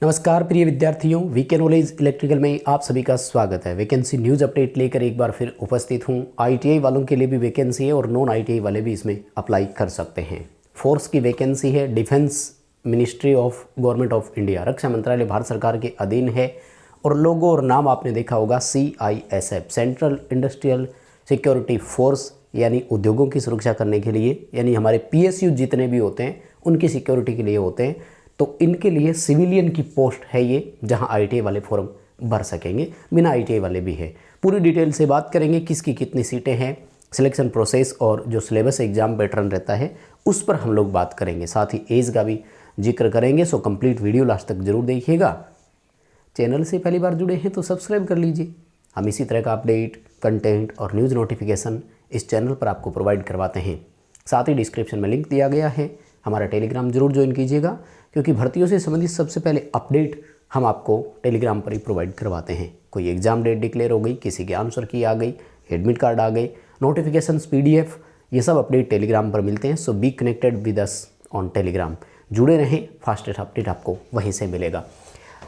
नमस्कार प्रिय विद्यार्थियों, वीके नॉलेज इलेक्ट्रिकल में आप सभी का स्वागत है। वैकेंसी न्यूज़ अपडेट लेकर एक बार फिर उपस्थित हूँ। आईटीआई वालों के लिए भी वैकेंसी है और नॉन आईटीआई वाले भी इसमें अप्लाई कर सकते हैं। फोर्स की वैकेंसी है, defence ministry of government of India, रक्षा मंत्रालय भारत सरकार के अधीन है। और लोगो और नाम आपने देखा होगा CISF, central industrial security force, यानी उद्योगों की सुरक्षा करने के लिए, यानी हमारे PSU जितने भी होते हैं उनकी सिक्योरिटी के लिए होते हैं। तो इनके लिए सिविलियन की पोस्ट है ये, जहां ITI वाले फॉर्म भर सकेंगे, बिना ITI वाले भी है। पूरी डिटेल से बात करेंगे, किसकी कितनी सीटें हैं, सिलेक्शन प्रोसेस और जो सिलेबस एग्जाम पैटर्न रहता है उस पर हम लोग बात करेंगे। साथ ही एज का भी जिक्र करेंगे। सो कंप्लीट वीडियो लास्ट तक जरूर देखिएगा। चैनल से पहली बार जुड़े हैं तो सब्सक्राइब कर लीजिए। हम इसी तरह का अपडेट, कंटेंट और न्यूज़ नोटिफिकेशन इस चैनल पर आपको प्रोवाइड करवाते हैं। साथ ही डिस्क्रिप्शन में लिंक दिया गया है, हमारा टेलीग्राम जरूर ज्वाइन कीजिएगा, क्योंकि भर्तियों से संबंधित सबसे पहले अपडेट हम आपको टेलीग्राम पर ही प्रोवाइड करवाते हैं। कोई एग्जाम डेट डिक्लेयर हो गई, किसी के आंसर की आ गई, एडमिट कार्ड आ गए, नोटिफिकेशंस PDF, ये सब अपडेट टेलीग्राम पर मिलते हैं। So be connected with us on Telegram, जुड़े रहें, फास्टेस्ट अपडेट आपको वहीं से मिलेगा।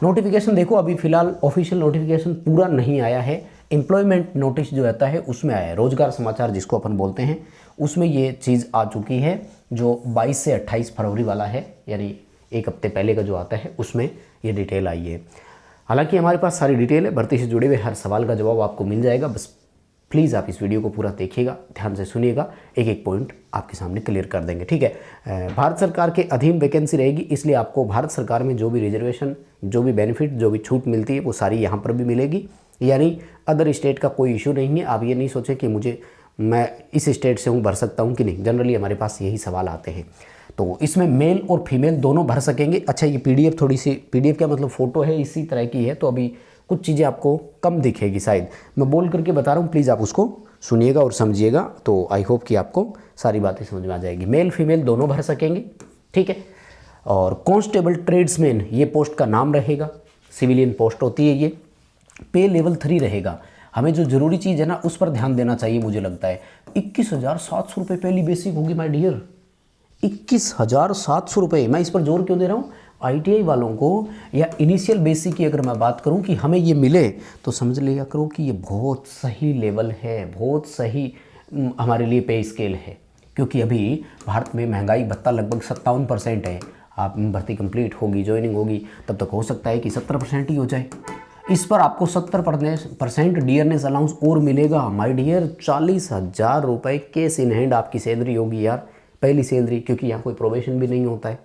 नोटिफिकेशन देखो, अभी फिलहाल ऑफिशियल नोटिफिकेशन पूरा नहीं आया है। एम्प्लॉयमेंट नोटिस जो आता है उसमें आया है, रोजगार समाचार जिसको अपन बोलते हैं, उसमें ये चीज़ आ चुकी है। जो 22 से 28 फरवरी वाला है, यानी एक हफ्ते पहले का जो आता है, उसमें ये डिटेल आई है। हालांकि हमारे पास सारी डिटेल है, भर्ती से जुड़े हुए हर सवाल का जवाब आपको मिल जाएगा। बस प्लीज़ आप इस वीडियो को पूरा देखिएगा, ध्यान से सुनिएगा, एक एक पॉइंट आपके सामने क्लियर कर देंगे, ठीक है। भारत सरकार के अधीन वैकेंसी रहेगी, इसलिए आपको भारत सरकार में जो भी रिजर्वेशन, जो भी बेनिफिट, जो भी छूट मिलती है वो सारी यहाँ पर भी मिलेगी। यानी अदर स्टेट का कोई इशू नहीं है। आप ये नहीं सोचें कि मैं इस स्टेट से हूँ, भर सकता हूँ कि नहीं। जनरली हमारे पास यही सवाल आते हैं। तो इसमें मेल और फीमेल दोनों भर सकेंगे। अच्छा, ये PDF थोड़ी सी, PDF क्या मतलब फ़ोटो है, इसी तरह की है, तो अभी कुछ चीज़ें आपको कम दिखेगी शायद। मैं बोल करके बता रहा हूँ, प्लीज़ आप उसको सुनिएगा और समझिएगा। तो आई होप कि आपको सारी बातें समझ में आ जाएगी। मेल फीमेल दोनों भर सकेंगे, ठीक है। और कांस्टेबल ट्रेड्समैन ये पोस्ट का नाम रहेगा, सिविलियन पोस्ट होती है ये। पे लेवल 3 रहेगा। हमें जो ज़रूरी चीज़ है ना, उस पर ध्यान देना चाहिए मुझे लगता है। 21,700 रुपये पहली बेसिक होगी माय डियर, 21,700 रुपये। मैं इस पर जोर क्यों दे रहा हूँ? ITI वालों को या इनिशियल बेसिक की अगर मैं बात करूँ कि हमें ये मिले, तो समझ लिया करो कि ये बहुत सही लेवल है, बहुत सही हमारे लिए पे स्केल है। क्योंकि अभी भारत में महंगाई भत्ता लगभग 57% है। आप भर्ती कंप्लीट होगी, ज्वाइनिंग होगी, तब तक हो सकता है कि 70% ही हो जाए। इस पर आपको 70% डियरनेस अलाउंस और मिलेगा माय डियर। 40,000 रुपये कैश इन हैंड आपकी सैलरी होगी यार, पहली सैलरी। क्योंकि यहाँ कोई प्रोबेशन भी नहीं होता है,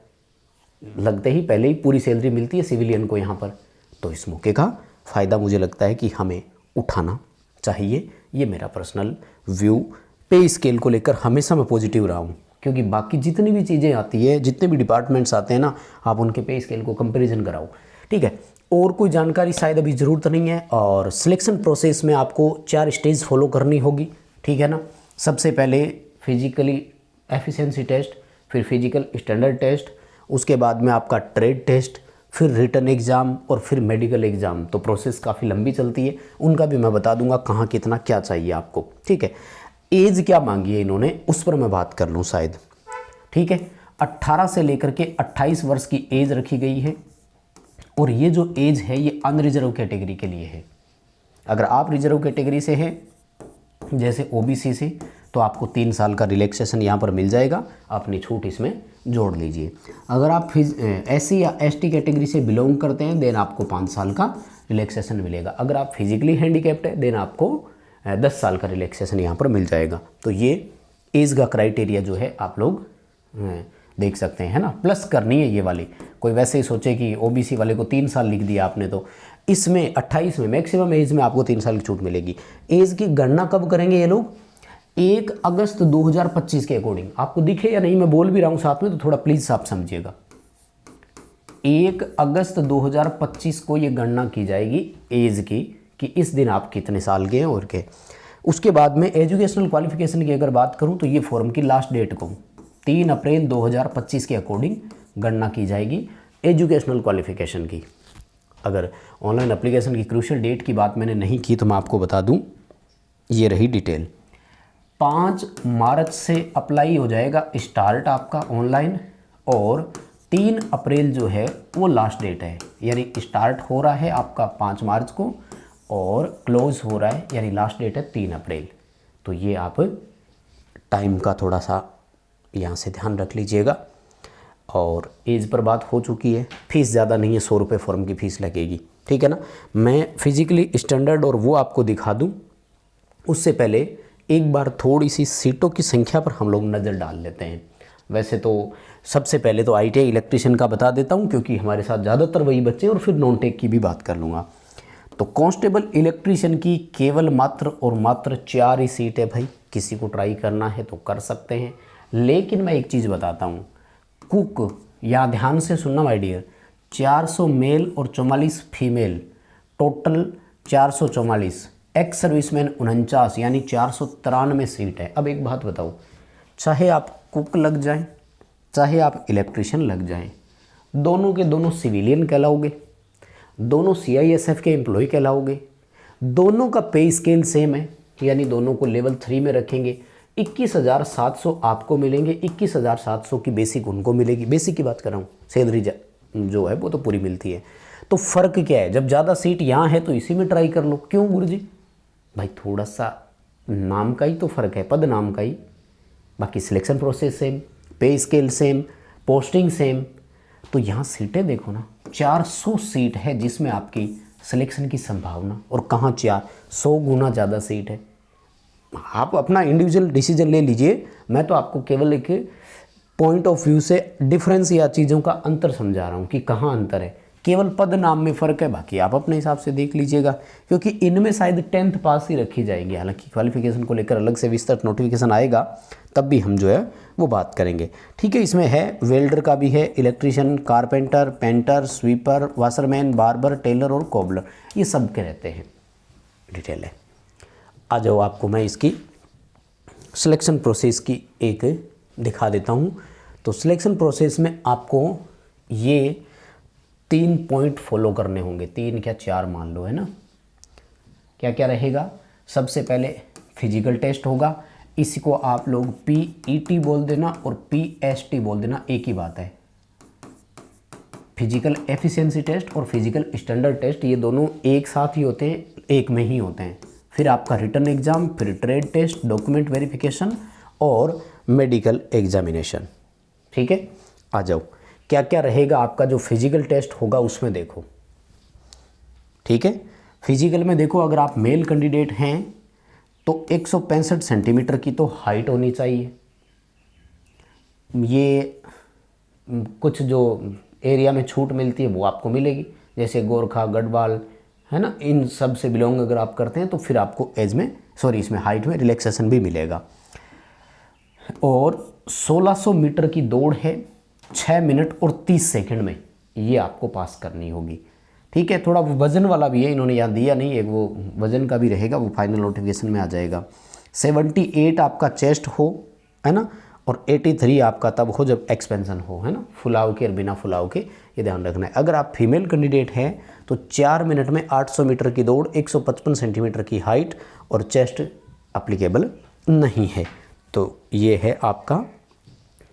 लगते ही पहले ही पूरी सैलरी मिलती है सिविलियन को यहाँ पर। तो इस मौके का फ़ायदा मुझे लगता है कि हमें उठाना चाहिए। ये मेरा पर्सनल व्यू पे स्केल को लेकर हमेशा मैं पॉजिटिव रहा हूँ। क्योंकि बाकी जितनी भी चीज़ें आती है, जितने भी डिपार्टमेंट्स आते हैं ना, आप उनके पे स्केल को कंपेरिजन कराओ, ठीक है। और कोई जानकारी शायद अभी ज़रूरत नहीं है। और सिलेक्शन प्रोसेस में आपको 4 स्टेज फॉलो करनी होगी, ठीक है ना। सबसे पहले फिजिकली एफिशिएंसी टेस्ट, फिर फिजिकल स्टैंडर्ड टेस्ट, उसके बाद में आपका ट्रेड टेस्ट, फिर रिटन एग्ज़ाम और फिर मेडिकल एग्ज़ाम। तो प्रोसेस काफ़ी लंबी चलती है, उनका भी मैं बता दूंगा कहाँ कितना क्या चाहिए आपको, ठीक है। एज क्या मांगी है इन्होंने, उस पर मैं बात कर लूँ शायद, ठीक है। 18 से लेकर के 28 वर्ष की एज रखी गई है। और ये जो एज है ये अनरिजर्व कैटेगरी के लिए है। अगर आप रिजर्व कैटेगरी से हैं, जैसे OBC से, तो आपको 3 साल का रिलैक्सेशन यहाँ पर मिल जाएगा। अपनी छूट इसमें जोड़ लीजिए। अगर आप SC या ST कैटेगरी से बिलोंग करते हैं, देन आपको 5 साल का रिलैक्सेशन मिलेगा। अगर आप फिजिकली हैंडीकैप्ड है, देन आपको 10 साल का रिलैक्सेशन यहाँ पर मिल जाएगा। तो ये एज का क्राइटेरिया जो है आप लोग देख सकते हैं, है ना। प्लस करनी है ये वाली। कोई वैसे ही सोचे कि OBC वाले को 3 साल लिख दिया आपने, तो इसमें 28 में मैक्सिमम एज में आपको 3 साल की छूट मिलेगी। एज की गणना कब करेंगे ये लोग? 1 अगस्त 2025 के अकॉर्डिंग। आपको दिखे या नहीं, मैं बोल भी रहा हूँ साथ में, तो थोड़ा प्लीज़ आप समझिएगा। 1 अगस्त 2025 को ये गणना की जाएगी एज की, कि इस दिन आप कितने साल के हैं और के। उसके बाद में एजुकेशनल क्वालिफिकेशन की अगर बात करूँ, तो ये फॉर्म की लास्ट डेट को 3 अप्रैल 2025 के अकॉर्डिंग गणना की जाएगी एजुकेशनल क्वालिफिकेशन की। अगर ऑनलाइन एप्लीकेशन की क्रूशियल डेट की बात मैंने नहीं की तो मैं आपको बता दूं, ये रही डिटेल। 5 मार्च से अप्लाई हो जाएगा स्टार्ट आपका ऑनलाइन, और 3 अप्रैल जो है वो लास्ट डेट है, यानी स्टार्ट हो रहा है आपका 5 मार्च को और क्लोज हो रहा है, यानी लास्ट डेट है 3 अप्रैल। तो ये आप टाइम का थोड़ा सा यहाँ से ध्यान रख लीजिएगा। और एज पर बात हो चुकी है, फीस ज़्यादा नहीं है, 100 रुपये फॉर्म की फ़ीस लगेगी, ठीक है ना। मैं फिजिकली स्टैंडर्ड और वो आपको दिखा दूँ, उससे पहले एक बार थोड़ी सी सीटों की संख्या पर हम लोग नज़र डाल लेते हैं। वैसे तो सबसे पहले तो ITI इलेक्ट्रीशियन का बता देता हूँ, क्योंकि हमारे साथ ज़्यादातर वही बच्चे हैं, और फिर नॉन टेक की भी बात कर लूँगा। तो कांस्टेबल इलेक्ट्रीशियन की केवल मात्र और मात्र 4 ही सीट है भाई। किसी को ट्राई करना है तो कर सकते हैं, लेकिन मैं एक चीज़ बताता हूँ, कुक, या ध्यान से सुनना माय डियर, 400 मेल और 44 फीमेल, टोटल 444, एक्स सर्विसमैन 49, यानी 493 सीट है। अब एक बात बताओ, चाहे आप कुक लग जाएं, चाहे आप इलेक्ट्रीशियन लग जाएं, दोनों के दोनों सिविलियन कहलाओगे, दोनों CISF के एम्प्लॉय कहलाओगे, दोनों का पे स्केल सेम है, यानी दोनों को लेवल 3 में रखेंगे। 21,700 आपको मिलेंगे, 21,700 की बेसिक उनको मिलेगी। बेसिक की बात कर रहा हूँ, सैलरी जो है वो तो पूरी मिलती है। तो फ़र्क क्या है, जब ज़्यादा सीट यहाँ है तो इसी में ट्राई कर लो। क्यों गुरुजी? भाई थोड़ा सा नाम का ही तो फ़र्क है, पद नाम का ही, बाकी सिलेक्शन प्रोसेस सेम, पे स्केल सेम, पोस्टिंग सेम। तो यहाँ सीटें देखो ना, 400 सीट है जिसमें आपकी सिलेक्शन की संभावना, और कहाँ 100 गुना ज़्यादा सीट है। आप अपना इंडिविजुअल डिसीजन ले लीजिए, मैं तो आपको केवल एक पॉइंट ऑफ व्यू से डिफरेंस या चीज़ों का अंतर समझा रहा हूँ कि कहाँ अंतर है। केवल पद नाम में फ़र्क है, बाकी आप अपने हिसाब से देख लीजिएगा, क्योंकि इनमें शायद 10th पास ही रखी जाएगी। हालांकि क्वालिफिकेशन को लेकर अलग से विस्तृत नोटिफिकेशन आएगा, तब भी हम जो है वो बात करेंगे, ठीक है। इसमें है वेल्डर का भी है, electrician, carpenter, painter, sweeper, washerman, barber, tailor और कोबलर, ये सब के रहते हैं। डिटेल है, आ जाओ आपको मैं इसकी सिलेक्शन प्रोसेस की एक दिखा देता हूँ। तो सिलेक्शन प्रोसेस में आपको ये 3 पॉइंट फॉलो करने होंगे, 3 क्या 4 मान लो, है ना। क्या क्या रहेगा? सबसे पहले फिजिकल टेस्ट होगा, इसी को आप लोग PET बोल देना और PST बोल देना, एक ही बात है। फिजिकल एफिशिएंसी टेस्ट और फिजिकल स्टैंडर्ड टेस्ट, ये दोनों एक साथ ही होते हैं, एक में ही होते हैं। फिर आपका रिटन एग्ज़ाम, फिर ट्रेड टेस्ट, डॉक्यूमेंट वेरिफिकेशन और मेडिकल एग्जामिनेशन, ठीक है। आ जाओ, क्या क्या रहेगा आपका जो फिजिकल टेस्ट होगा उसमें देखो, ठीक है। फिजिकल में देखो, अगर आप मेल कैंडिडेट हैं तो 165 सेंटीमीटर की तो हाइट होनी चाहिए। ये कुछ जो एरिया में छूट मिलती है वो आपको मिलेगी, जैसे गोरखा, गढ़वाल, है ना, इन सब से बिलोंग अगर आप करते हैं तो फिर आपको इसमें हाइट में रिलैक्सेशन भी मिलेगा। और 1600 मीटर की दौड़ है 6 मिनट और 30 सेकंड में, ये आपको पास करनी होगी, ठीक है। थोड़ा वजन वाला भी है, इन्होंने यहाँ दिया नहीं, एक वो वजन का भी रहेगा, वो फाइनल नोटिफिकेशन में आ जाएगा। 78 आपका चेस्ट हो, है ना, और 83 आपका तब हो जब एक्सपेंशन हो, है ना, फुलाव के और बिना फुलाव के, ये ध्यान रखना है। अगर आप फीमेल कैंडिडेट हैं तो 4 मिनट में 800 मीटर की दौड़, 155 सेंटीमीटर की हाइट और चेस्ट अप्लीकेबल नहीं है। तो ये है आपका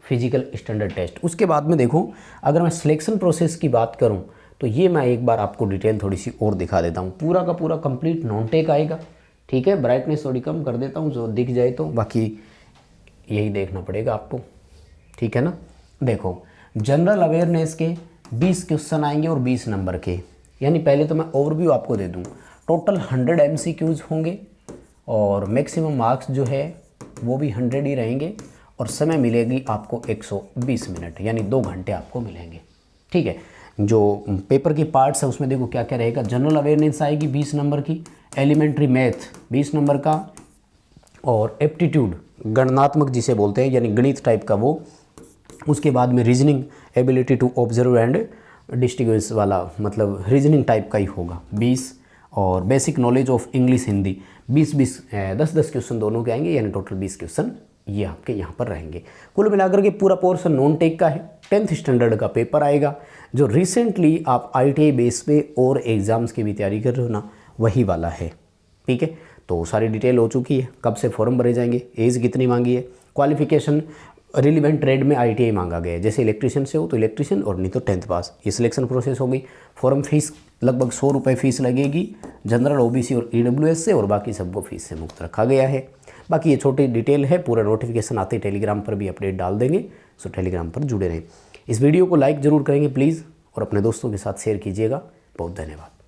फिजिकल स्टैंडर्ड टेस्ट। उसके बाद में देखो, अगर मैं सिलेक्शन प्रोसेस की बात करूं तो ये मैं एक बार आपको डिटेल थोड़ी सी और दिखा देता हूं। पूरा का पूरा कंप्लीट नॉन टेक आएगा, ठीक है। ब्राइटनेस थोड़ी कम कर देता हूं जो दिख जाए, तो बाकी यही देखना पड़ेगा आपको, ठीक है ना। देखो, जनरल अवेयरनेस के 20 क्वेश्चन आएंगे और 20 नंबर के, यानी पहले तो मैं ओवरव्यू आपको दे दूँ। टोटल 100 MCQs होंगे और मैक्सिमम मार्क्स जो है वो भी 100 ही रहेंगे, और समय मिलेगी आपको 120 मिनट, यानी 2 घंटे आपको मिलेंगे, ठीक है। जो पेपर की पार्ट्स है उसमें देखो क्या क्या रहेगा। जनरल अवेयरनेस आएगी 20 नंबर की, एलिमेंट्री मैथ 20 नंबर का, और एप्टीट्यूड गणनात्मक जिसे बोलते हैं, यानी गणित टाइप का वो। उसके बाद में reasoning, ability to observe and distinguish वाला, मतलब रीजनिंग टाइप का ही होगा 20, और basic knowledge of English Hindi 20-20 10-10 question दोनों के आएंगे, यानी टोटल 20 क्वेश्चन ये आपके यहाँ पर रहेंगे। कुल मिलाकर के पूरा पोर्शन नॉन टेक का है। 10th स्टैंडर्ड का पेपर आएगा, जो रिसेंटली आप ITI बेस पे और एग्ज़ाम्स की भी तैयारी कर रहे हो ना, वही वाला है, ठीक है। तो सारी डिटेल हो चुकी है, कब से फॉर्म भरे जाएंगे, एज कितनी मांगी है, क्वालिफिकेशन रिलीवेंट ट्रेड में ITI मांगा गया है। जैसे इलेक्ट्रीशियन से हो तो इलेक्ट्रीशियन और नहीं तो 10th पास। ये सिलेक्शन प्रोसेस हो गई। फॉर्म फीस लगभग 100 रुपये फीस लगेगी जनरल, OBC और EWS से, और बाकी सबको फीस से मुक्त रखा गया है। बाकी ये छोटी डिटेल है, पूरा नोटिफिकेशन आते ही टेलीग्राम पर भी अपडेट डाल देंगे, सो टेलीग्राम पर जुड़े रहें। इस वीडियो को लाइक ज़रूर करेंगे प्लीज़, और अपने दोस्तों के साथ शेयर कीजिएगा। बहुत धन्यवाद।